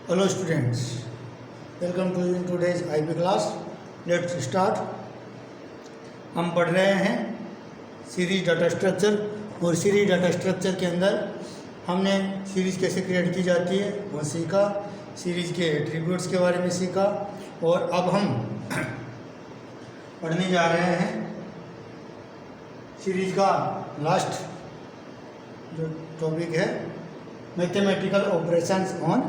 Hello students, welcome to today's IB class. Let's start. हम पढ़ रहे हैं सीरीज डाटा स्ट्रक्चर और सीरीज डाटा स्ट्रक्चर के अंदर हमने सीरीज कैसे क्रिएट की जाती है वो सीखा, सीरीज के एट्रीब्यूट्स के बारे में सीखा और अब हम पढ़ने जा रहे हैं सीरीज का लास्ट जो टॉपिक है मैथमेटिकल ऑपरेशंस ऑन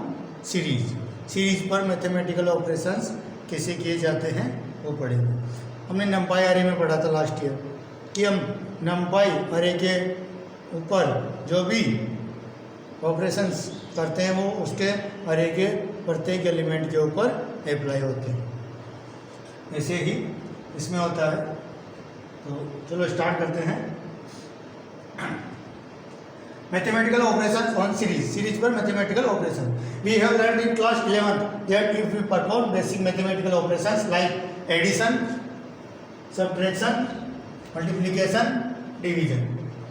सीरीज पर मैथमेटिकल ऑपरेशंस कैसे किए जाते हैं वो पढ़ेंगे। हमने नंपाई अरे में पढ़ा था लास्ट ईयर कि हम नंपाई अरे के ऊपर जो भी ऑपरेशंस करते हैं वो उसके अरे के प्रत्येक एलिमेंट के ऊपर अप्लाई होते हैं। ऐसे ही इसमें होता है। तो चलो स्टार्ट करते हैं। मैथमेटिकल ऑपरेशंस ऑन सीरीज पर mathematical operation we have learned in class 11 that if we perform basic mathematical operations like addition, subtraction, multiplication, division.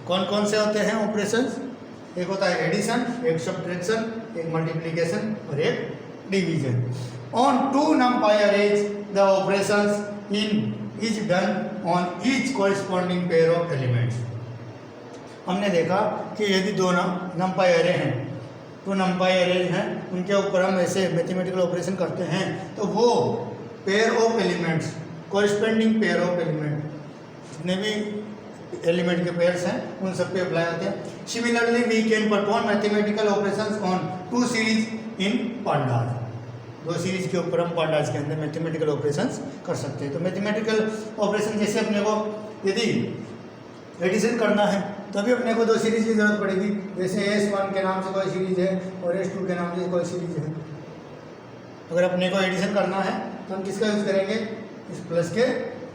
कौन कौन से होते हैं ऑपरेशंस? एक होता है एडिशन, एक सब्ट्रैक्शन, एक मल्टीप्लिकेशन और एक division. On two NumPy arrays the operations is done on each corresponding pair of elements. हमने देखा कि यदि दो नंपाई अरे हैं, तो नंपाई अरेज हैं, उनके ऊपर हम ऐसे मैथमेटिकल ऑपरेशन करते हैं तो वो pair of elements, corresponding pair of element, जितने भी एलिमेंट के पेयर्स हैं उन सब पे अप्लाई होते हैं। Similarly we can perform mathematical operations on two series in pandas. दो सीरीज के ऊपर हम पांडास के अंदर मैथमेटिकल ऑपरेशंस कर सकते हैं। तो मैथमेटिकल ऑपरेशन जैसे अपने को यदि एडिशन करना है तो अभी अपने को दो सीरीज की जरूरत पड़ेगी। जैसे S1 के नाम से कोई सीरीज है और S2 के नाम से कोई सीरीज है। अगर अपने को एडिशन करना है तो हम किसका यूज़ करेंगे? इस प्लस के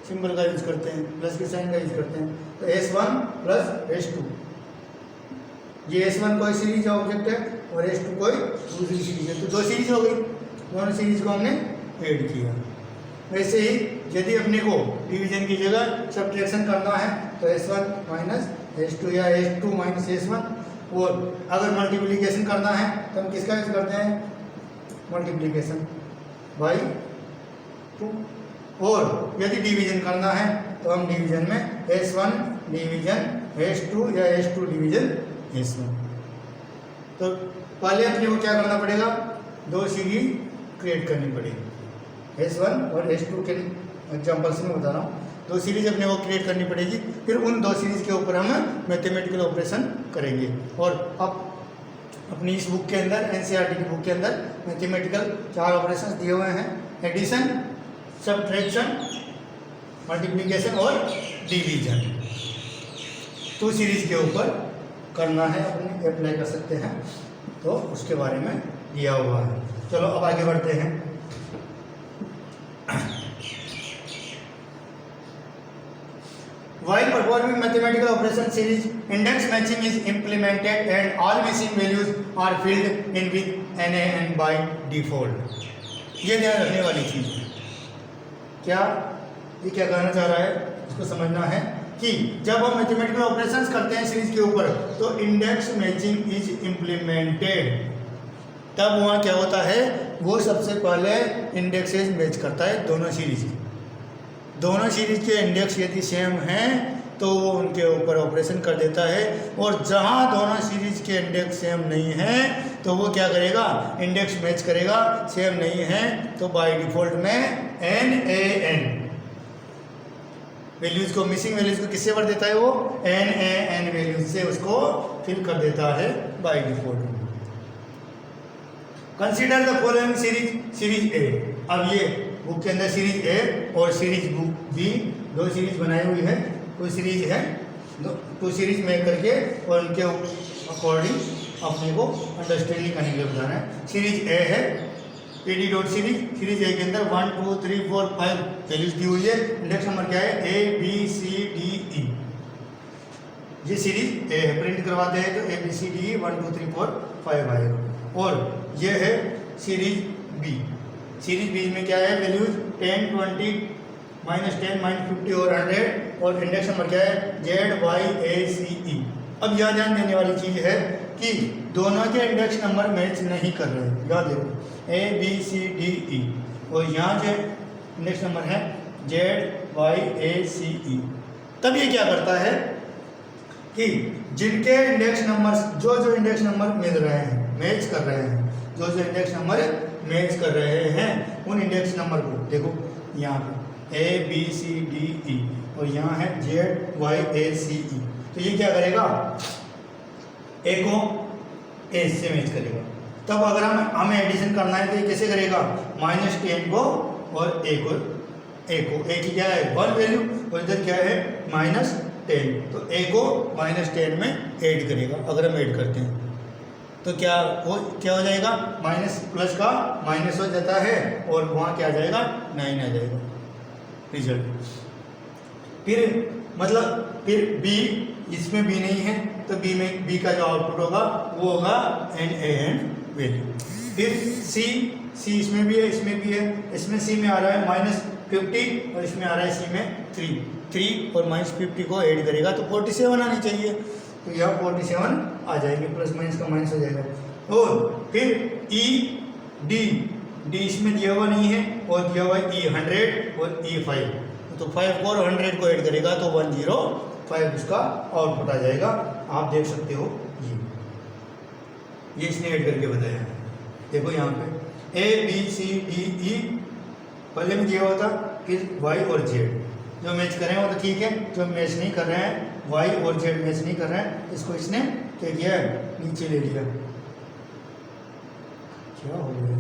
सिंबल का यूज़ करते हैं, प्लस के साइन का यूज़ करते हैं। तो S1 प्लस S2, ये S1 कोई सीरीज ऑब्जेक्ट है और S2 कोई दूसरी सीरीज है। तो दो सीरीज हो गई, दोनों सीरीज को हमने ऐड किया। वैसे ही यदि अपने को डिवीजन की जगह सब्ट्रैक्शन करना है तो S1 माइनस S2 या S2 माइनस S1, और अगर मल्टीप्लिकेशन करना है तो हम किसका यूज करते हैं? Multiplication by 2। और यदि डिवीजन करना है तो हम डिवीजन में S1 डिवीजन S2 या S2 डिवीजन S1। तो पहले अपने को क्या करना पड़ेगा? दो सीरीज क्रिएट करनी पड़ेगी। S1 और S2 के एग्जाम्पल से मैं बता रहा हूँ। दो सीरीज अपने को क्रिएट करनी पड़ेगी, फिर उन दो सीरीज के ऊपर हम मैथमेटिकल ऑपरेशन करेंगे। और अब अपनी इस बुक के अंदर, NCERT की बुक के अंदर मैथमेटिकल 4 ऑपरेशन दिए हुए हैं: एडिशन, सब्ट्रैक्शन, मल्टीप्लिकेशन और डिवीजन। टू सीरीज के ऊपर करना है, अपने अप्लाई कर सकते हैं, तो उसके बारे में दिया हुआ है। चलो अब आगे बढ़ते हैं। While performing mathematical operation series, index matching is implemented and all missing values are filled in with NaN by default. ये ध्यान रखने वाली चीज है। क्या ये क्या कहना चाह रहा है, इसको समझना है कि जब हम मैथमेटिकल ऑपरेशंस करते हैं सीरीज के ऊपर तो इंडेक्स मैचिंग इज इम्प्लीमेंटेड। तब वहाँ क्या होता है? वो सबसे पहले इंडेक्सेस मैच करता है दोनों सीरीज की। दोनों सीरीज के इंडेक्स यदि सेम हैं तो वो उनके ऊपर ऑपरेशन कर देता है, और जहाँ दोनों सीरीज के इंडेक्स सेम नहीं हैं तो वो क्या करेगा? इंडेक्स मैच करेगा। सेम नहीं है तो बाय डिफ़ॉल्ट में NaN वैल्यूज़ को, मिसिंग वैल्यूज़ को किससे भर देता है? वो NaN वैल्यूज से उसको फिल कर देता है बाय डिफ़ॉल्ट में। Consider the following series A। अब ये बुक के अंदर सीरीज A और सीरीज बुक B, दो सीरीज बनाई हुई है। कोई सीरीज है, दो सीरीज में करके और उनके अकॉर्डिंग अपने को अंडरस्टैंडिंग करने के लिए बताना है। सीरीज A है PD डॉट सीरीज A के अंदर 1 2 3 4 5 वैल्यूज दी हुई है। इंडेक्स नंबर क्या है? A B C D E। ये सीरीज A है, प्रिंट करवाते हैं तो A B C D E 1 2 3 4 5 आएगा। और ये है सीरीज B। सीरीज बीच में क्या है? वैल्यूज 10 20 -10 -50 और 100, और इंडेक्स नंबर क्या है? Z Y A C E। अब यहाँ ध्यान देने वाली चीज़ है कि दोनों के इंडेक्स नंबर मैच नहीं कर रहे हैं। याद देखो ए बी सी डी ई, और यहाँ जो इंडेक्स नंबर है जेड वाई ए सी ई। तब ये क्या करता है कि जिनके इंडेक्स नंबर जो इंडेक्स नंबर मिल रहे हैं, मैच कर रहे हैं, जो इंडेक्स नंबर मैच कर रहे हैं उन इंडेक्स नंबर को देखो यहाँ पे ए बी सी डी ई, और यहाँ है जेड वाई ए सी ई। तो ये क्या करेगा, ए को ए से मैच करेगा। तब अगर हमें एडिशन करना है तो ये कैसे करेगा, -10 को और ए को, ए की क्या है 1 वैल्यू, और इधर क्या है -10, तो ए को -10 में ऐड करेगा। अगर हम ऐड करते हैं तो क्या हो जाएगा, माइनस प्लस का माइनस हो जाता है, और वहाँ क्या आ जाएगा 9 आ जाएगा रिजल्ट। फिर बी, इसमें बी नहीं है तो बी का जो आउटपुट होगा वो होगा NaN वैल्यू। फिर सी इसमें भी है, इसमें भी है, इसमें सी में आ रहा है -50 और इसमें आ रहा है सी में 3 और -50 को ऐड करेगा तो 47 आनी चाहिए। तो यह 47 आ जाएंगे, प्लस माइनस का माइनस हो जाएगा। और फिर ई डी इसमें दिया हुआ नहीं है, और दिया हुआ है E100 और E5, तो 5 को और 100 को ऐड करेगा तो 105 इसका आउटपुट आ जाएगा। आप देख सकते हो ये इसने ऐड करके बताया। देखो यहाँ पे A B C D E पहले में दिया हुआ था, फिर Y और Z जो मैच कर रहे हैं वो तो ठीक है, जो मैच नहीं कर रहे हैं Y और Z मैच नहीं कर रहे हैं, इसको इसने क्या किया है, नीचे ले लिया। क्या हो गया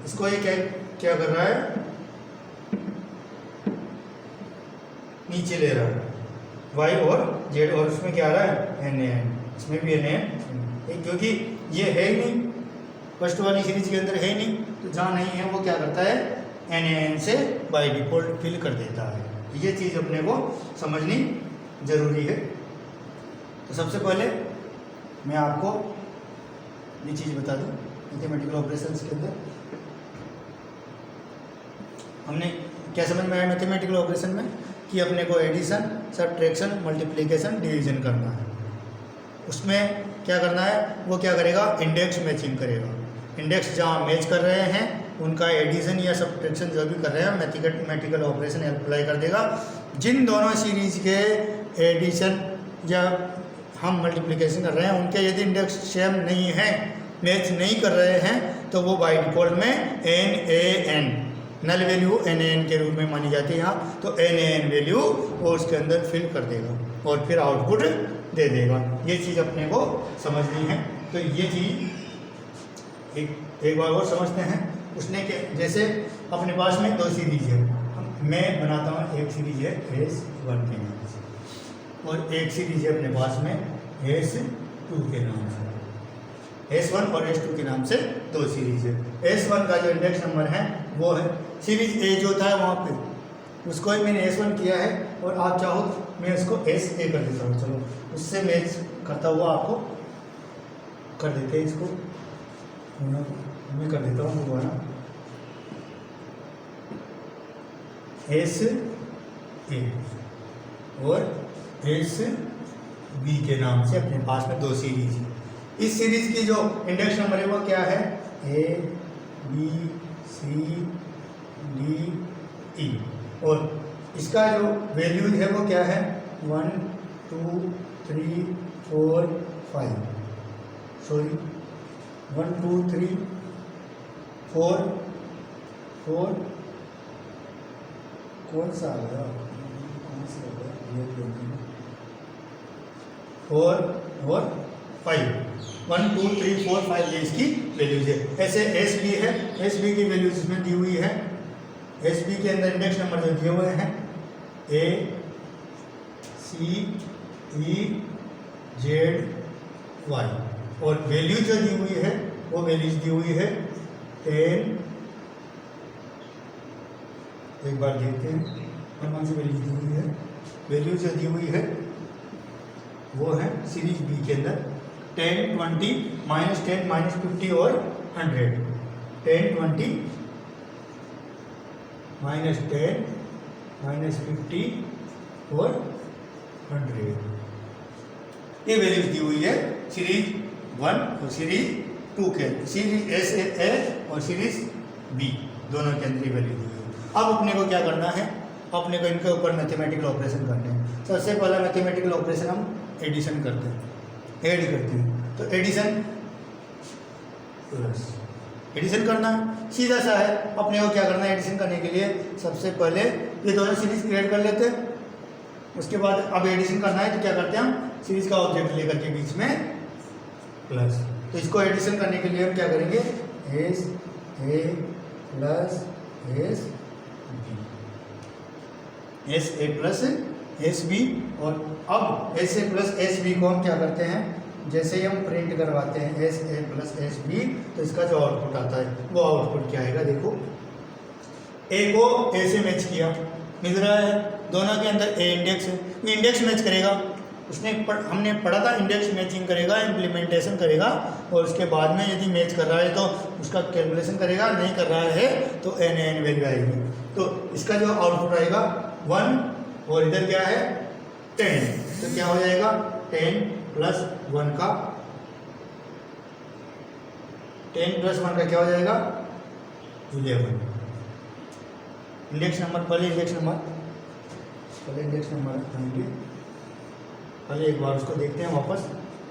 इसको ये क्या कर रहा है, नीचे ले रहा है Y और Z, और उसमें क्या आ रहा है NaN, इसमें भी NaN, क्योंकि ये है ही नहीं, फर्स्ट वाली सीरीज के अंदर है ही नहीं, तो जहाँ नहीं है वो क्या करता है NaN से बाय डिफॉल्ट फिल कर देता है। ये चीज़ अपने को समझनी ज़रूरी है। तो सबसे पहले मैं आपको ये चीज़ बता दूं, मैथमेटिकल ऑपरेशंस के अंदर हमने क्या समझ में आया मैथमेटिकल ऑपरेशन में, कि अपने को एडिशन, सब्ट्रैक्शन, मल्टीप्लिकेशन, डिवीजन करना है। उसमें क्या करना है, वो क्या करेगा, इंडेक्स मैचिंग करेगा। इंडेक्स जहाँ मैच कर रहे हैं उनका एडिशन या सब्ट्रैक्शन जो भी कर रहे हैं मैथमेटिकल ऑपरेशन अप्लाई कर देगा। जिन दोनों सीरीज के एडिशन या हम मल्टीप्लिकेशन कर रहे हैं उनके यदि इंडेक्स सेम नहीं है, मैच नहीं कर रहे हैं, तो वो बाय डिफॉल्ट में NaN नल वैल्यू NaN के रूप में मानी जाती है यहाँ, तो NaN वैल्यू वो उसके अंदर फिल कर देगा और फिर आउटपुट दे देगा। ये चीज़ अपने को समझनी है। तो ये चीज़ एक बार और समझते हैं। उसने क्या, जैसे अपने पास में 2 सीरीज है, मैं बनाता हूँ एक सीरीज है S1 के नाम से, और एक सीरीज है अपने पास में S2 के नाम से। S1 और S2 के नाम से 2 सीरीज है। S1 का जो इंडेक्स नंबर है वो है सीरीज A जो था वहाँ पे, उसको ही मैंने S1 किया है, और आप चाहो तो मैं इसको SA कर देता हूँ। चलो उससे मैच करता हुआ आपको कर देते हैं, इसको मैं कर देता हूँ दोबारा SA और SB के नाम से अपने पास में 2 सीरीज है। इस सीरीज की जो इंडेक्स नंबर है वो क्या है, A B C D E, और इसका जो वैल्यू है वो क्या है 1 2 3 4 5, सॉरी 1 2 3 4 4, कौन सा आ गया, कौन सा आ गया, 4 और 5, 1 2 3 4 5 ये इसकी वैल्यूज है। ऐसे SB है, SB की वैल्यूज इसमें दी हुई है। SB के अंदर इंडेक्स नंबर जो दिए हुए हैं A C E Z Y, और वैल्यू जो दी हुई है वो वैल्यूज दी हुई है 10, एक बार देखते हैं कौन सी वैल्यूज दी हुई है। वैल्यू जो दी हुई है वो है सीरीज B के अंदर 10 20 -10 -50 और 100, 10 20 -10 -50 और 100, ये वैल्यूज दी हुई है सीरीज 1 और सीरीज 2 के सीरीज ए और सीरीज बी दोनों के अंदर वैल्यू दी है। अब अपने को क्या करना है, अपने को इनके ऊपर मैथमेटिकल ऑपरेशन करने हैं। सबसे पहला मैथमेटिकल ऑपरेशन हम एडिशन करते हैं, ऐड करते हैं। तो एडिशन करना है, सीधा सा है। अपने को क्या करना है एडिशन करने के लिए, सबसे पहले ये दोनों सीरीज क्रिएट कर लेते हैं। उसके बाद अब एडिशन करना है तो क्या करते हैं, हम सीरीज का ऑब्जेक्ट लेकर के बीच में प्लस। तो इसको एडिशन करने के लिए हम क्या करेंगे, S A plus S B, S A plus S B. और अब S A plus S B को हम क्या करते हैं, जैसे ही हम प्रिंट करवाते हैं S A plus S B, तो इसका जो आउटपुट आता है वो आउटपुट क्या आएगा, देखो ए को ए से मैच किया, मिल रहा है, दोनों के अंदर ए इंडेक्स है, ये इंडेक्स मैच करेगा। हमने पढ़ा था इंडेक्स मैचिंग करेगा, इम्प्लीमेंटेशन करेगा, और उसके बाद में यदि मैच कर रहा है तो उसका कैलकुलेशन करेगा, नहीं कर रहा है तो एन एन वैल्यू आएगी। तो इसका जो आउटपुट आएगा 1 और इधर क्या है 10, तो क्या हो जाएगा 10 प्लस 1 का 10 प्लस 1 का क्या हो जाएगा 11। इंडेक्स नंबर पहले इंडेक्स नंबर आएंगे, पहले एक बार उसको देखते हैं वापस।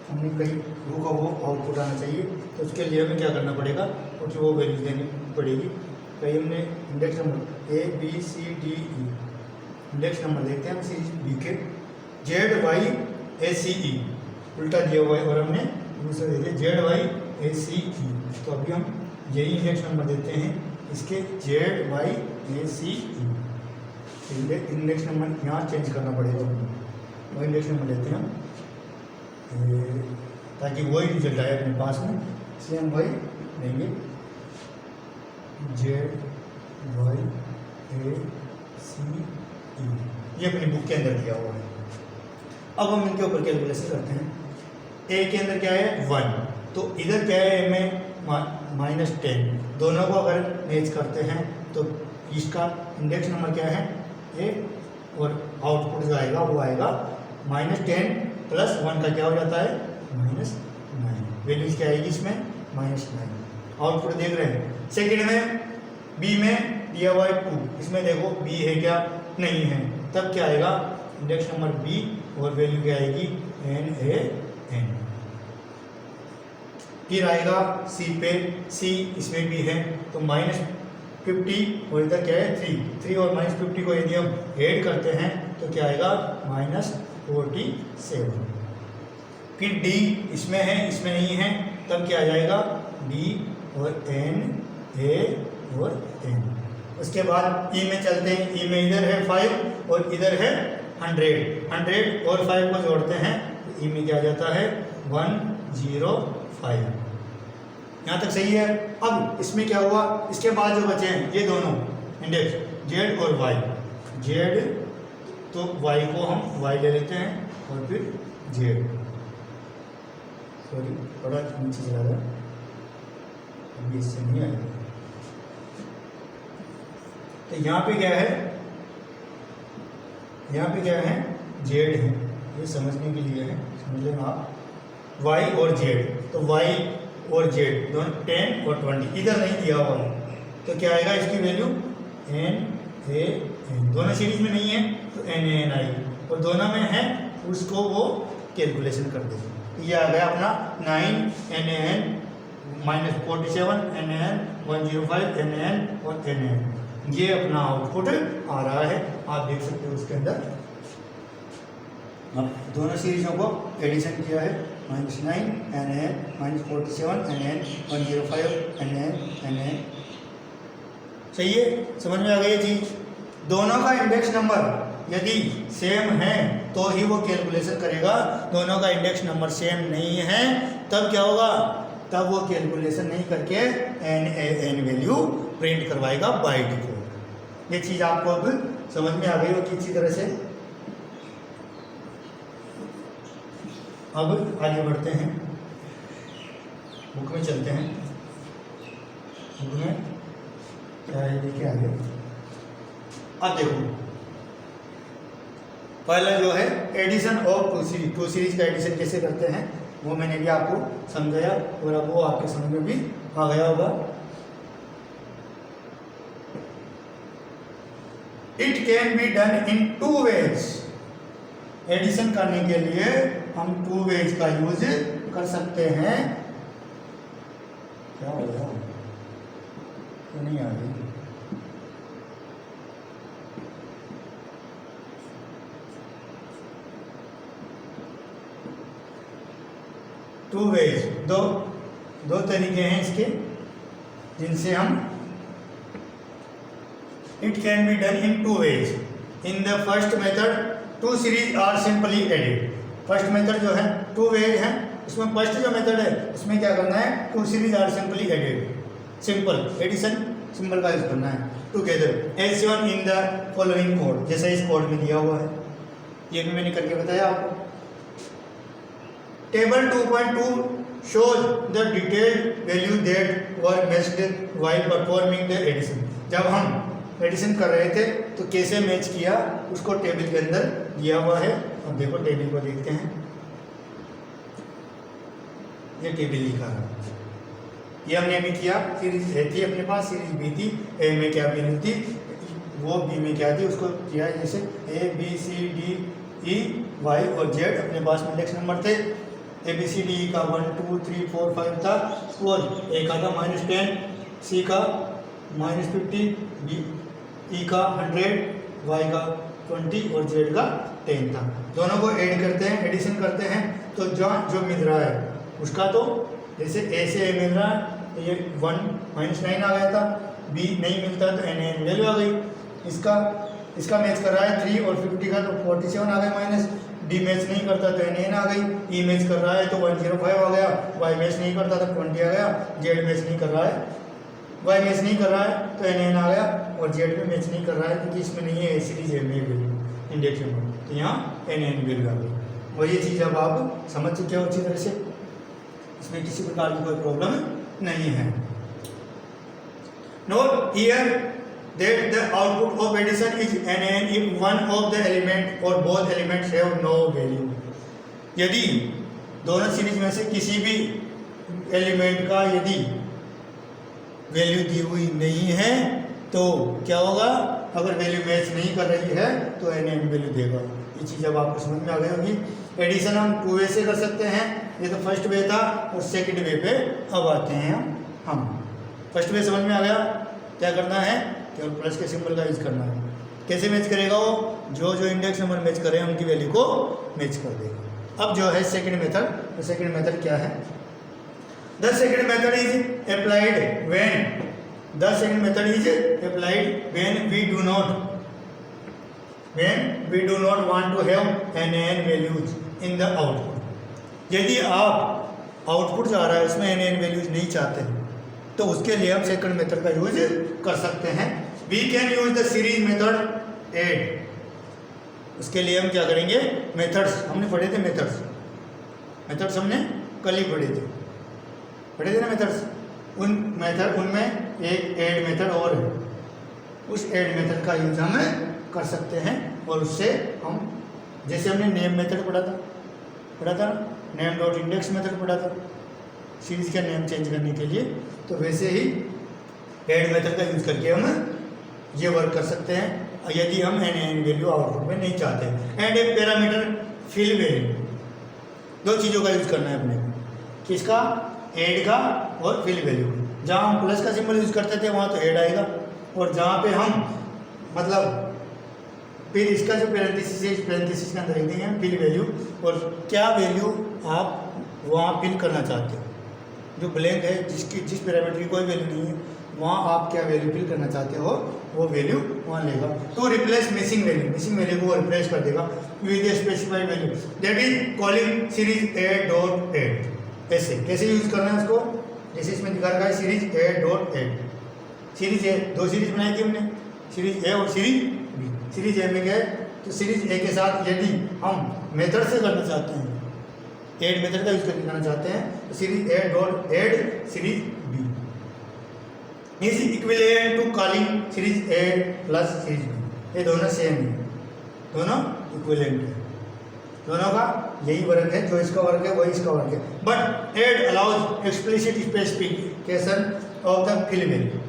हमने कहीं रू का वो आउटपुट आना चाहिए, तो उसके लिए हमें क्या करना पड़ेगा, कुछ वो वैल्यू देनी पड़ेगी। कहीं हमने index number A B C D E, index number देखते हैं हम सीरीज बी के, Z Y A C E उल्टा दिया हुआ है और हमने दूसरे दे दिया जेड वाई ए सी ई। तो अभी हम यही इंडेक्स नंबर देते हैं इसके, Z Y A C E. Index number यहाँ चेंज करना पड़ेगा, वो इंडेक्स नंबर लेते हैं ताकि वही रिजल्ट आए अपने पास में। इसलिए हम वही लेंगे जेड वाई ए सी ई, ये अपनी बुक के अंदर दिया हुआ है। अब हम इनके ऊपर कैलकुलेशन करते हैं। ए के अंदर क्या है 1, तो इधर क्या है ए में -10, दोनों को अगर मैच करते हैं तो इसका इंडेक्स नंबर क्या है ए, और आउटपुट जो आएगा वो आएगा -10 प्लस 1 का क्या हो जाता है -9। वैल्यूज क्या आएगी इसमें -9, आउटपुट देख रहे हैं। सेकंड में बी में दिया हुआ है 2, इसमें देखो बी है क्या, नहीं है, तब क्या आएगा इंडेक्स नंबर बी और वैल्यू क्या आएगी NaN। फिर आएगा सी पे, सी इसमें भी है तो -50 और इधर क्या है 3 और -50 को यदि हम ऐड करते हैं तो क्या आएगा -47। फिर डी इसमें है, इसमें नहीं है, तब क्या आ जाएगा डी और N A और N। उसके बाद ई में चलते हैं, ई में इधर है 5 और इधर है 100 और 5 को जोड़ते हैं तो ई में क्या आ जाता है 105। यहाँ तक सही है। अब इसमें क्या हुआ, इसके बाद जो बचे हैं ये दोनों इंडेक्स जेड और वाई, जेड तो वाई को हम वाई ले लेते हैं और फिर जेड, सॉरी थोड़ा नीचे चला गया, अभी इससे नहीं आएगा। तो यहाँ पे क्या है, यहाँ पे क्या है जेड है, ये समझने के लिए है, समझ लेना आप। वाई और जेड, तो वाई और जेड दोनों 10 और 20 इधर नहीं दिया हुआ है, तो क्या आएगा इसकी वैल्यू NaN। दोनों सीरीज में नहीं है तो NaN आएगी, और दोनों में है उसको वो कैलकुलेशन कर देंगे। ये आ गया अपना 9 NaN -47 NaN 105 NaN और NaN, ये अपना आउटपुट आ रहा है, आप देख सकते हो उसके अंदर। अब दोनों सीरीजों को एडिशन किया है, -9 NaN -47 NaN 105 NaN। सही है, समझ में आ गई ये चीज। दोनों का इंडेक्स नंबर यदि सेम है तो ही वो कैलकुलेशन करेगा, दोनों का इंडेक्स नंबर सेम नहीं है तब क्या होगा, तब वो कैलकुलेशन नहीं करके NaN वैल्यू प्रिंट करवाएगा बाय डिफॉल्ट। ये चीज़ आपको अब समझ में आ गई होगी अच्छी तरह से। अब आगे बढ़ते हैं, बुक में चलते हैं। बुक में क्या है देखिए आगे। अब देखो पहला जो है एडिशन ऑफ टू सीरीज का एडिशन कैसे करते हैं वो मैंने भी आपको समझाया और अब वो आपके समझ में भी आ गया होगा। It can be done in 2 ways। Addition करने के लिए हम 2 ways का यूज कर सकते हैं। क्या हो गया, तो नहीं आ रही। टू वेज, दो तरीके हैं इसके जिनसे हम it can be done in 2 ways। In the first method 2 series are simply added. First method जो है 2 वेज है, इसमें फर्स्ट जो मेथड है उसमें क्या करना है, 2 series are simply added, simple addition symbol का यूज करना है together as given in the following code, जैसे इस कोड में दिया हुआ है, ये भी मैंने करके बताया आपको। Table 2.2 shows the detailed value that were matched while performing the addition। जब हम एडिशन कर रहे थे तो कैसे मैच किया उसको टेबल के अंदर दिया हुआ है। अब देखो टेबल को देखते हैं, ये टेबल लिखा है, ये हमने अभी किया। सीरीज ए थी अपने पास, सीरीज बी थी, ए में क्या वैल्यू थी, वो बी में क्या थी, उसको किया जैसे A B C D E Y और जेड अपने पास में इंडेक्स नंबर थे। ए बी सी डी ई का 1 2 3 4 5 था और ए का था -10, सी का -50, डी ई का 100, वाई का 20 और जेड का 10 था। दोनों को ऐड करते हैं, एडिशन करते हैं तो जो मिल रहा है उसका, तो जैसे ए से ए मिल रहा है तो ये 1 -9 आ गया था, बी नहीं मिलता तो एन एन वैल्यू आ गई। इसका मैच कर रहा है 3 और 50 का तो 47 आ गया माइनस, डी मैच नहीं करता तो एन एन आ गई, ई मैच कर रहा है तो 105 आ गया, वाई मैच नहीं करता तो 20 आ गया, जेड मैच नहीं कर रहा है, वाई मैच नहीं कर रहा है तो एन एन आ गया और जेड भी मैच नहीं कर रहा है क्योंकि इसमें नहीं है ए सीरीज ए में वैल्यू इंडेक्स नंबर, तो यहाँ एन एन वैल्यू आ गई। और ये चीज़ अब आप समझ चुके हो अच्छी तरह से, इसमें किसी प्रकार की कोई प्रॉब्लम नहीं है। Note here that the output of addition is NaN if one of the element or both elements have no value। यदि दोनों सीरीज में से किसी भी एलिमेंट का यदि वैल्यू दी हुई नहीं है तो क्या होगा, अगर वैल्यू मैच नहीं कर रही है तो NaN वैल्यू देगा। ये चीज़ अब आपको समझ में आ गई होगी। एडिशन हम 2 वे से कर सकते हैं, ये तो फर्स्ट वे था और सेकंड वे पे अब आते हैं हम। फर्स्ट वे समझ में आ गया, क्या करना है, केवल प्लस के सिंबल का यूज करना है। कैसे मैच करेगा वो, जो इंडेक्स नंबर मैच कर रहे हैं उनकी वैल्यू को मैच कर देगा। अब जो है सेकंड मेथड, तो सेकंड मेथड क्या है, the second method is applied when we do not want to have NaN values in the output। यदि आप आउटपुट जो आ रहा है उसमें NaN वैल्यूज नहीं चाहते तो उसके लिए हम सेकंड मेथड का यूज कर सकते हैं। We can use the series method add. उसके लिए हम क्या करेंगे, मेथड्स हमने पढ़े थे, मेथड्स हमने कल ही पढ़े थे ना मेथड्स। उनमें एक ऐड मेथड और है, उस ऐड मेथड का यूज हम कर सकते हैं और उससे हम, जैसे हमने नेम मेथड पढ़ा था नेम डॉट इंडेक्स मेथड पढ़ा था सीरीज का नेम चेंज करने के लिए, तो वैसे ही ऐड मेथड का यूज करके हम ये वर्क कर सकते हैं यदि हम NaN वैल्यू आउटपुट में नहीं चाहते। एंड एक पैरामीटर फिल वैल्यू, दो चीज़ों का यूज करना है अपने को, किसका, ऐड का और फिल वैल्यू। जहाँ हम प्लस का सिंबल यूज करते थे वहाँ तो ऐड आएगा, और जहाँ पे हम मतलब फिर इसका जो पैरेंथेसिस है, पैरेंथेसिस के अंदर लिख देंगे फिल वैल्यू, और क्या वैल्यू आप वहाँ फिल करना चाहते हो, जो ब्लैंक है जिस पैरामीटर की कोई वैल्यू नहीं है वहाँ आप क्या वैल्यू फिल करना चाहते हो वो वैल्यू वहाँ लेगा। तो रिप्लेस मिसिंग वैल्यू को रिप्लेस कर देगा with a specified value, that is calling series A dot add. ऐसे कैसे यूज करना है उसको, जैसे इसमें दिखा रखा है series A dot add. Series A, दो सीरीज बनाई थी हमने, सीरीज ए और सीरीज बी। सीरीज ए में क्या है, तो सीरीज ए के साथ यदि हम मेथड से करना चाहते हैं, ऐड मेथड का यूज करके करना चाहते हैं, तो series A dot add series B is equivalent to calling series A plus series B. ये दोनों सेम है, दोनों इक्विवेलेंट है, दोनों का यही वर्ग है, जो इसका वर्ग है वही इसका वर्ग है। But add allows explicit specification of the fill value,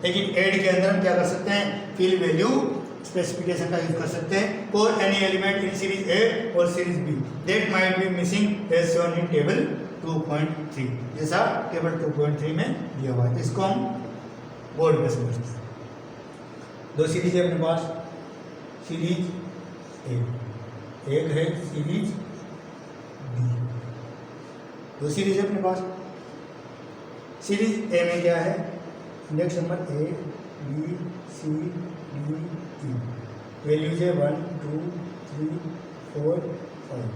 लेकिन एड के अंदर हम क्या कर सकते हैं, फिल वैल्यू स्पेसिफिकेशन का यूज कर सकते हैं for any element in series A और series B that might be missing as shown in table 2.3, जैसा टेबल 2.3 में दिया हुआ है। तो इसको हम बोर्ड में समझते हैं। दो सीरीज है अपने पास, सीरीज ए, एक है सीरीज बी, दो सीरीज है अपने पास। सीरीज ए में क्या है, index number A B C D E, values है 1 2 3 4 5।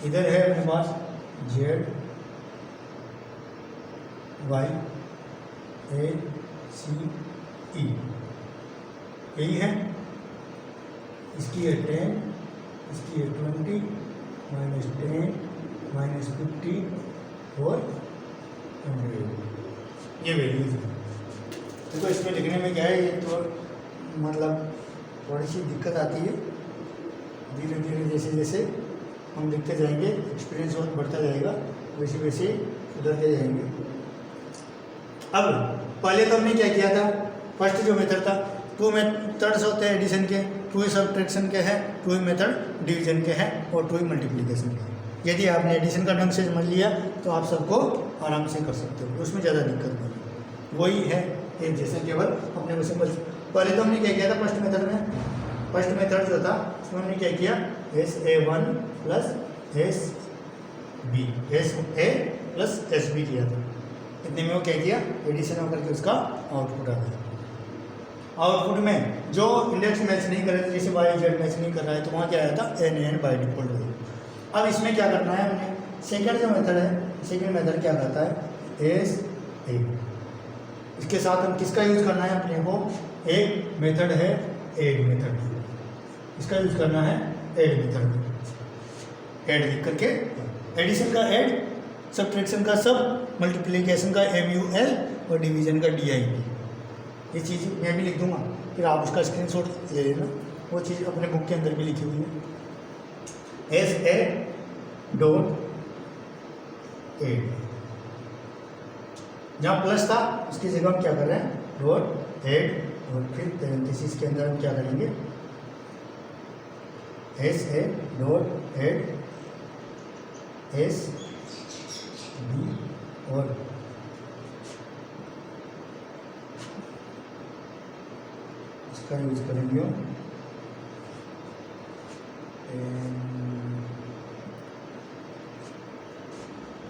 इधर है अपने पास जेड वाई ए सी ई, यही है। इसकी है 10, इसकी है 20 -10 -50 और 100, ये वैल्यूज है। देखो इसमें लिखने में क्या है, ये तो मतलब थोड़ी सी दिक्कत आती है, धीरे धीरे जैसे जैसे हम लिखते जाएंगे, एक्सपीरियंस और बढ़ता जाएगा, वैसे वैसे सुधरते जाएंगे। अब पहले तो हमने क्या किया था, फर्स्ट जो मेथड था, 2 मेथड्स होते हैं एडिशन के, 2 सब्ट्रैक्शन के हैं, 2 मेथड डिवीजन के हैं और 2 मल्टीप्लिकेशन के हैं। यदि आपने एडिशन का ढंग से समझ लिया तो आप सबको आराम से कर सकते हो, उसमें ज़्यादा दिक्कत नहीं। वही है एक जैसे, केवल अपने को सिंपल। पहले तो हमने क्या किया था फर्स्ट मेथड में, फर्स्ट मेथड जो था उसमें हमने क्या किया, SA1 + SB, SA + SB किया था। इतने में वो क्या किया, एडिशन होकर के उसका आउटपुट आ गया। आउटपुट में जो इंडेक्स मैच नहीं कर रहे थे, जैसे वाई जेड मैच नहीं कर रहा है, तो वहाँ क्या आया था, NN बाई डिफॉल्ट हो गया। अब इसमें क्या करना है हमने, सेकंड जो मेथड है, सेकंड मेथड क्या करता है, SA। इसके साथ हम किसका यूज़ करना है अपने को, एक मेथड है ऐड मेथड, इसका यूज़ करना है ऐड मेथड। ऐड लिख करके, एडिशन का ऐड, सब्ट्रैक्शन का सब, मल्टीप्लिकेशन का MUL और डिवीजन का DI। ये चीज़ मैं भी लिख दूंगा, फिर आप उसका स्क्रीनशॉट ले लेना, वो चीज़ अपने बुक के अंदर भी लिखी हुई है। SA डॉट ऐड, जहाँ प्लस था उसकी जगह हम क्या कर रहे हैं, डॉट ऐड, और फिर पैरेंथेसिस के अंदर हम क्या करेंगे, SA डॉट ऐड SB और इसका यूज करेंगे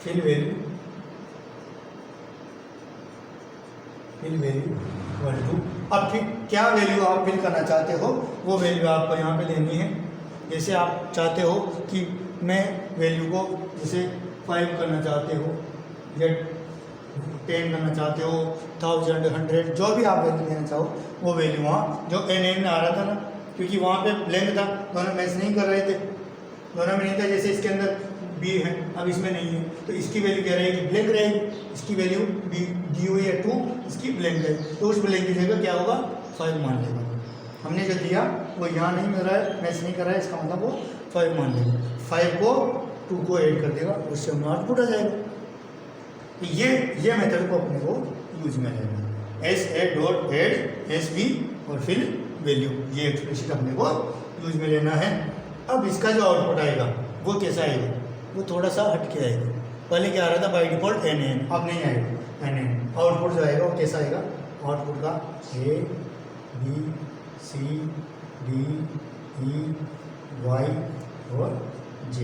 fill value, fill value equal to, अब फिर क्या वैल्यू आप फिल करना चाहते हो वो वैल्यू आपको यहाँ पे देनी है। जैसे आप चाहते हो कि मैं वैल्यू को जैसे 5 करना चाहते हो या 10 करना चाहते हो, 1000 100, जो भी आप वैल्यू देना चाहो वो वैल्यू वहाँ जो NN में आ रहा था ना, क्योंकि वहाँ पे ब्लैंक था, दोनों मैच नहीं कर रहे थे, दोनों में नहीं था। जैसे इसके अंदर B है, अब इसमें नहीं है, तो इसकी वैल्यू क्या रहेगी, ब्लैंक रहेगी। इसकी वैल्यू B दी हुई है 2, इसकी ब्लैंक है, तो उस ब्लैंक की जगह क्या होगा, 5 मान लेगा। हमने जो दिया वो यहाँ नहीं मिल रहा है, मैच नहीं कर रहा है, इसका मतलब वो 5 मान लेगा, 5 को 2 को ऐड कर देगा, उससे हमें आउटपुट आ जाएगा। तो ये मेथड को अपने को यूज में लेना है, SA डॉट ऐड SB और फिर वैल्यू, ये एक्सप्रेशन अपने को यूज में लेना है। अब इसका जो आउटपुट आएगा वो कैसा आएगा, वो थोड़ा सा हट के आएगा। पहले क्या आ रहा था बाई डिफॉल्ट NN, अब नहीं आएगा NN। आउटपुट जो आएगा वो कैसा आएगा, आउटपुट का A B C D E Y और J।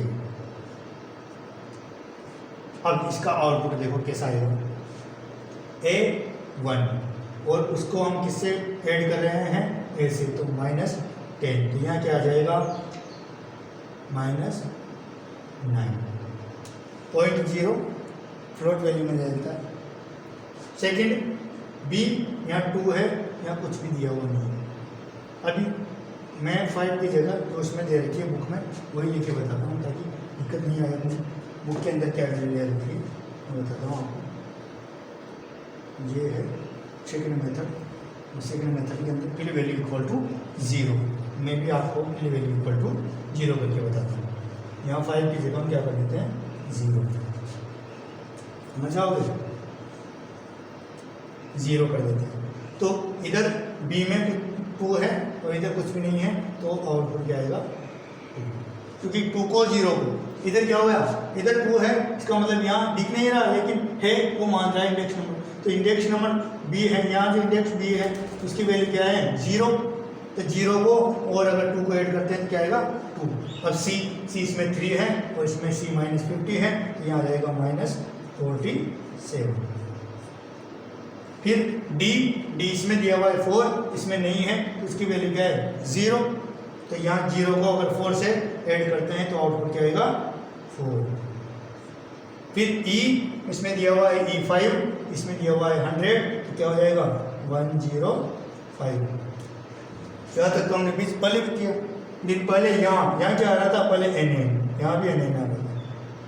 अब इसका आउटपुट देखो कैसा आएगा, A1 और उसको हम किससे ऐड कर रहे हैं, A से, तो -10, तो यहाँ क्या आ जाएगा, -9.0 फ्लोट वैल्यू में जाता है। सेकंड B, यहाँ 2 है, यहाँ कुछ भी दिया हुआ नहीं है। अभी मैं 5 की जगह जो उसमें दे रखी है बुक में वही लिखे बताता हूँ ताकि दिक्कत नहीं आए मुझे। बुक के अंदर क्या वैल्यू दे रखी है मैं बताता हूँ आपको। ये है सेकंड मेथड, सेकंड मेथड के अंदर फिल वैल्यू इक्वल टू 0, मैं भी आपको फिल वैल्यू इक्वल टू 0 करके बताता हूँ। यहाँ 5 की जगह हम क्या कर देते हैं 0, समझ आओगे, 0 कर देते हैं। तो इधर बी में 2 है और इधर कुछ भी नहीं है, तो आउटपुट क्या आएगा 2, क्योंकि 2 को 0 को इधर क्या हो गया, इधर 2 है, इसका मतलब यहाँ दिख नहीं रहा लेकिन है, वो मान रहा है इंडेक्स नंबर। तो इंडेक्स नंबर बी है, यहाँ जो इंडेक्स बी है उसकी वैल्यू क्या है 0, तो 0 को और अगर 2 को ऐड करते हैं तो क्या आएगा 2। अब सी इसमें 3 है और इसमें सी -50 है, तो यहाँ रहेगा -47। फिर डी इसमें दिया हुआ है 4, इसमें नहीं है, तो उसकी वैल्यू क्या है 0, तो यहाँ 0 को अगर 4 से ऐड करते हैं तो आउटपुट क्या आएगा 4। फिर ई इसमें दिया हुआ है E5, इसमें दिया हुआ है 100, तो क्या हो जाएगा 105। यहाँ तक तो हमने बीच पहले भी किया, दिन पहले यहाँ क्या आ रहा था, पहले NN, यहाँ भी NN आ रहा था,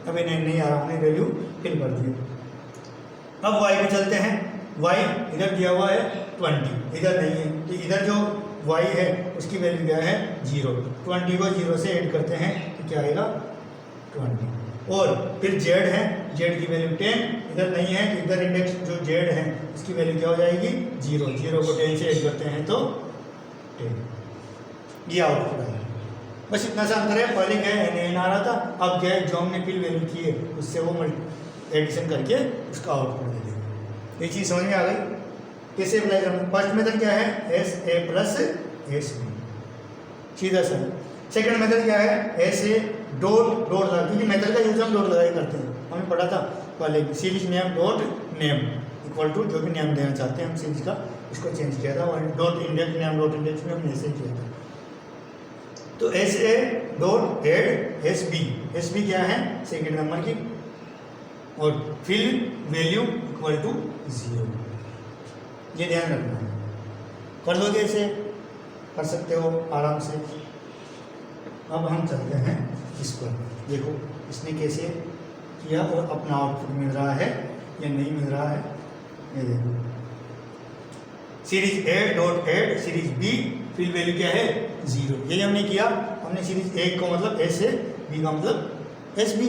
अब NN नहीं आ रहा, हमने वैल्यू फिल कर दी। अब y पे चलते हैं, y इधर दिया हुआ है 20, इधर नहीं है, तो इधर जो y है उसकी वैल्यू क्या है 0, 20 को 0 से ऐड करते हैं तो क्या आएगा 20। और फिर z है, z की वैल्यू 10, इधर नहीं है, तो इधर इंडेक्स जो z है उसकी वैल्यू क्या हो जाएगी 0, 0 को 10 से ऐड करते हैं तो 10, ये आउटपुट आएगा। बस इतना सा अंतर है, पहले क्या है NN आ रहा था, अब क्या है जो हमने फिल वैल्यू की है उससे वो एडिशन करके उसका आउटपुट दे देगा। ये चीज़ समझ में आ गई कैसे अप्लाई करना। फर्स्ट मेथड क्या है SA प्लस SB, सीधा सा। सेकंड मेथड क्या है SA डॉट लगा, क्योंकि मेथड का यूज हम डॉट लगाए करते हैं, हमने पढ़ा था पहले series name dot name equal to जो भी नेम देना चाहते हैं हम सीरीज का, उसको चेंज किया था, और dot index name dot index में हमने ऐसे किया था। तो SA डॉट एड SB क्या है सेकेंड नंबर की, और फिल वैल्यू इक्वल टू 0, ये ध्यान रखना है। कर दोगे ऐसे, कर सकते हो आराम से। अब हम चलते हैं इस पर, देखो इसने कैसे किया और अपना आउटपुट मिल रहा है या नहीं मिल रहा है, ये देखो। Series A dot add series B, fill value क्या है 0, यही हमने किया। हमने सीरीज A को मतलब SA, B का मतलब SB,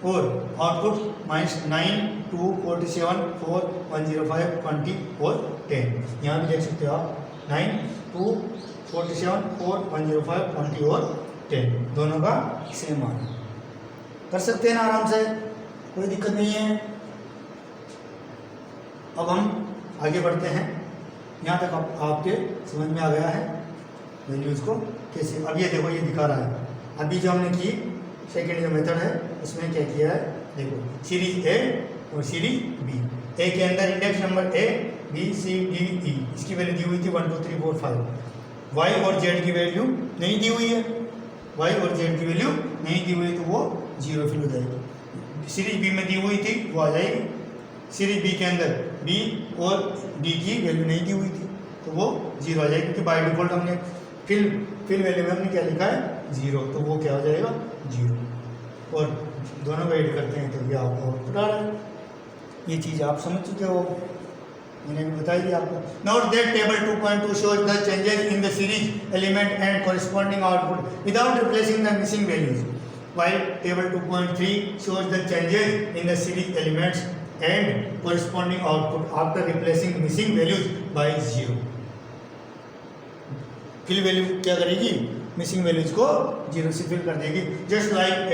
और आउटपुट -9, 2, 47, 4, 105, 20 और 10। यहाँ भी देख सकते हो आप 9, 2, 47, 4, 105, 20 और 10, दोनों का सेम मान कर सकते हैं ना आराम से, कोई दिक्कत नहीं है। अब हम आगे बढ़ते हैं, यहाँ तक आपके समझ में आ गया है वैल्यूज को कैसे। अब ये देखो, ये दिखा रहा है अभी जो हमने की सेकेंड जो मेथड है उसमें क्या किया है, देखो सीरीज A और सीरीज B। A के अंदर index number A, B, C, D, E, इसकी वैल्यू दी हुई थी 1, 2, 3, 4, 5। Y और Z की वैल्यू नहीं दी हुई है, Y और Z की वैल्यू नहीं दी हुई है, तो वो 0 फिल हो जाएगी। सीरीज B में दी हुई थी वो आ जाएगी। सीरीज B के अंदर B और D की वैल्यू नहीं दी हुई थी तो वो 0 आ जाएगी, क्योंकि बाय डिफॉल्ट हमने फिल वैल्यू में हमने क्या लिखा है 0, तो वो क्या हो जाएगा 0, और दोनों को ऐड करते हैं तो ये आपको आउटपुट आ रहा है। ये चीज़ आप समझ चुके हो, मैंने भी बताई थी आपको। Note that table 2.2 shows the changes in the series element and corresponding output without replacing the missing values, while table 2.3 shows the changes in the series elements and corresponding output after replacing missing values by 0। Fill value क्या करेगी, missing values को 0 से fill कर देगी। Just like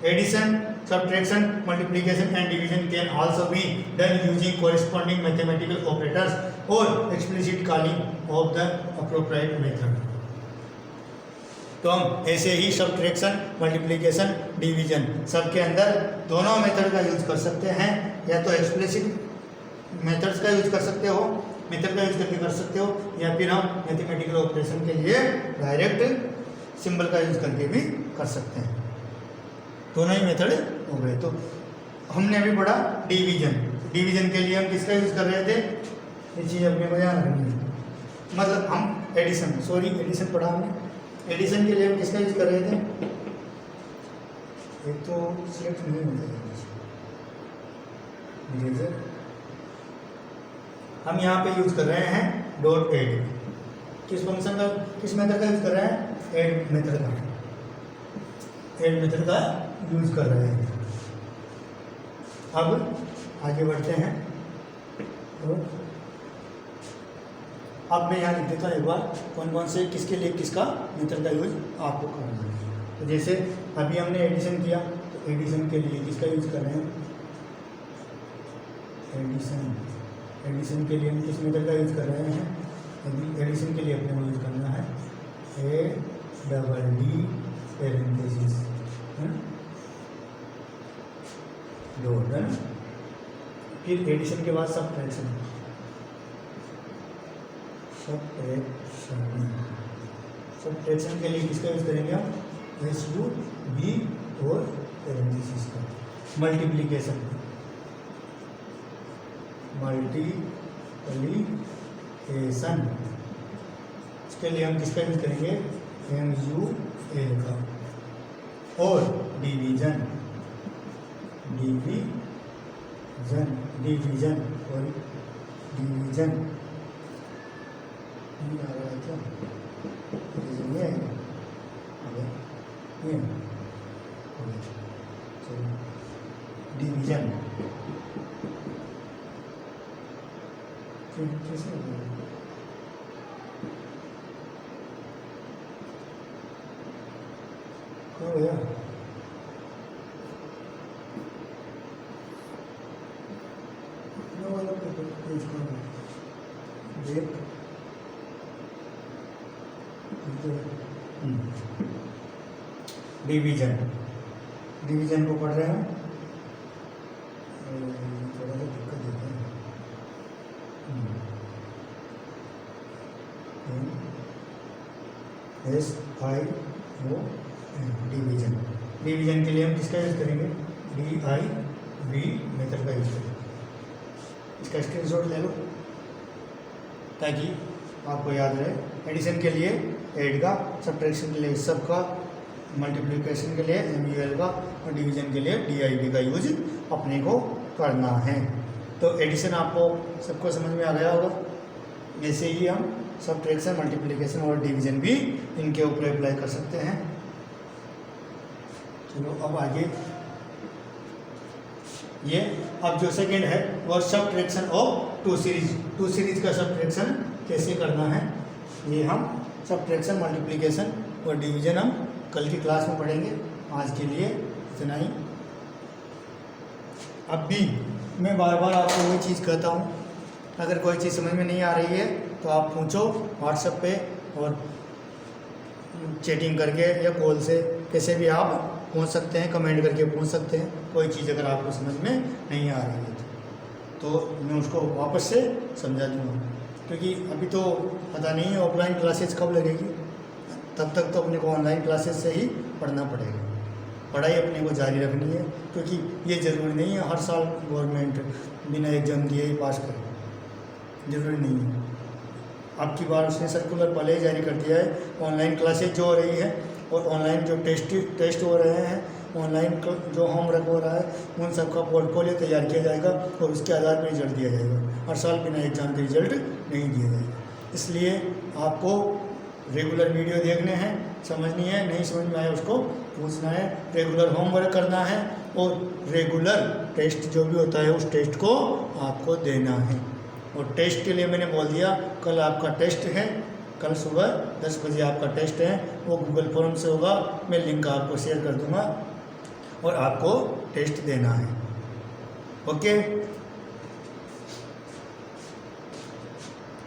addition, subtraction, multiplication and division can also be done using corresponding mathematical operators or explicit calling of the appropriate method। तो हम ऐसे ही subtraction, multiplication, division सबके अंदर दोनों मेथड का यूज कर सकते हैं, या तो एक्सप्लिसिट मेथड्स का यूज कर सकते हो, मेथड का यूज करके कर सकते हो, या फिर हम मैथमेटिकल ऑपरेशन के लिए डायरेक्ट सिंबल का यूज करके भी कर सकते हैं। दोनों ही मेथड हो गए। तो हमने अभी पढ़ा डिवीजन के लिए हम किसका यूज कर रहे थे, ये चीज़ अपने को ध्यान रखनी है। मतलब हम एडिशन पढ़ा हमने, एडिशन के लिए हम किसका यूज कर रहे थे, एक तो सिलेक्ट नहीं होता है, हम यहाँ पे यूज कर रहे हैं डॉट एड। किस फंक्शन का, किस मेथड का यूज कर रहे हैं, एड मेथड का। ऐड मेथड का यूज कर रहे हैं। अब आगे बढ़ते हैं। तो अब मैं यहाँ लिख देता हूँ एक बार कौन कौन से किसके लिए किसका मेथड का यूज आपको करना है। तो जैसे अभी हमने एडिशन किया, तो एडिशन के लिए किसका यूज कर रहे हैं? एडिशन के लिए हम किस मेथड का यूज कर रहे हैं? एडिशन के लिए अपने को यूज करना है ADD पैरेंथेसिस डॉट, है ना। फिर एडिशन के बाद सब्ट्रैक्शन के लिए किसका यूज करेंगे हम? SUB और पैरेंथेसिस का। मल्टीप्लिकेशन इसके लिए हम किसका यूज करेंगे? MUL का। और डिवीजन नहीं आ रहा है क्या? डिवीजन ये चलो डिवीजन कैसे हो गया? डिवीजन को पढ़ रहे हैं, थोड़ा सा दिक्कत देते हैं। SIO डिवीजन के लिए हम किसका यूज करेंगे? DIV मेथड का यूज करेंगे। इसका स्क्रीनशॉट ले लो ताकि आपको याद रहे। एडिशन के लिए ऐड का, सब्ट्रैक्शन के लिए सब का, मल्टीप्लिकेशन के लिए MUL का और डिवीजन के लिए DIV का यूज अपने को करना है। तो एडिशन आपको सबको समझ में आ गया होगा। वैसे ही हम सब्ट्रैक्शन, मल्टीप्लिकेशन और डिवीजन भी इनके ऊपर अप्लाई कर सकते हैं। चलो अब आगे, ये अब जो सेकंड है वो सब्ट्रैक्शन ऑफ टू सीरीज का सब्ट्रैक्शन कैसे करना है, ये हम सब्ट्रैक्शन, मल्टीप्लिकेशन और डिवीजन हम कल की क्लास में पढ़ेंगे। आज के लिए इतना ही। अब भी मैं बार बार आपको वही चीज़ कहता हूँ, अगर कोई चीज़ समझ में नहीं आ रही है तो आप पूछो व्हाट्सएप पे और चैटिंग करके या कॉल से, कैसे भी आप पूछ सकते हैं, कमेंट करके पूछ सकते हैं। कोई चीज़ अगर आपको समझ में नहीं आ रही है तो मैं उसको वापस से समझा दूँगा, क्योंकि अभी तो पता नहीं है ऑफलाइन क्लासेस कब लगेगी। तब तक तो अपने को ऑनलाइन क्लासेस से ही पढ़ना पड़ेगा। पढ़ाई अपने को जारी रखनी है, क्योंकि ये ज़रूरी नहीं है हर साल गवर्नमेंट बिना एग्ज़ाम दिए ही पास करे, ज़रूरी नहीं है। अब की बार उसने सर्कुलर पहले ही जारी कर दिया है, ऑनलाइन क्लासेज जो हो रही है और ऑनलाइन जो टेस्ट हो रहे हैं, ऑनलाइन जो होमवर्क हो रहा है, उन सब का पोर्टफोलियो तैयार किया जाएगा और उसके आधार पर रिजल्ट दिया जाएगा। हर साल बिना एग्ज़ाम के रिजल्ट नहीं दिया जाएगा। इसलिए आपको रेगुलर वीडियो देखने हैं, समझनी है, नहीं समझ में आया उसको पूछना है, रेगुलर होमवर्क करना है और रेगुलर टेस्ट जो भी होता है उस टेस्ट को आपको देना है। और टेस्ट के लिए मैंने बोल दिया, कल आपका टेस्ट है, कल सुबह 10 बजे आपका टेस्ट है, वो गूगल फॉर्म से होगा, मैं लिंक आपको शेयर कर दूंगा और आपको टेस्ट देना है। ओके।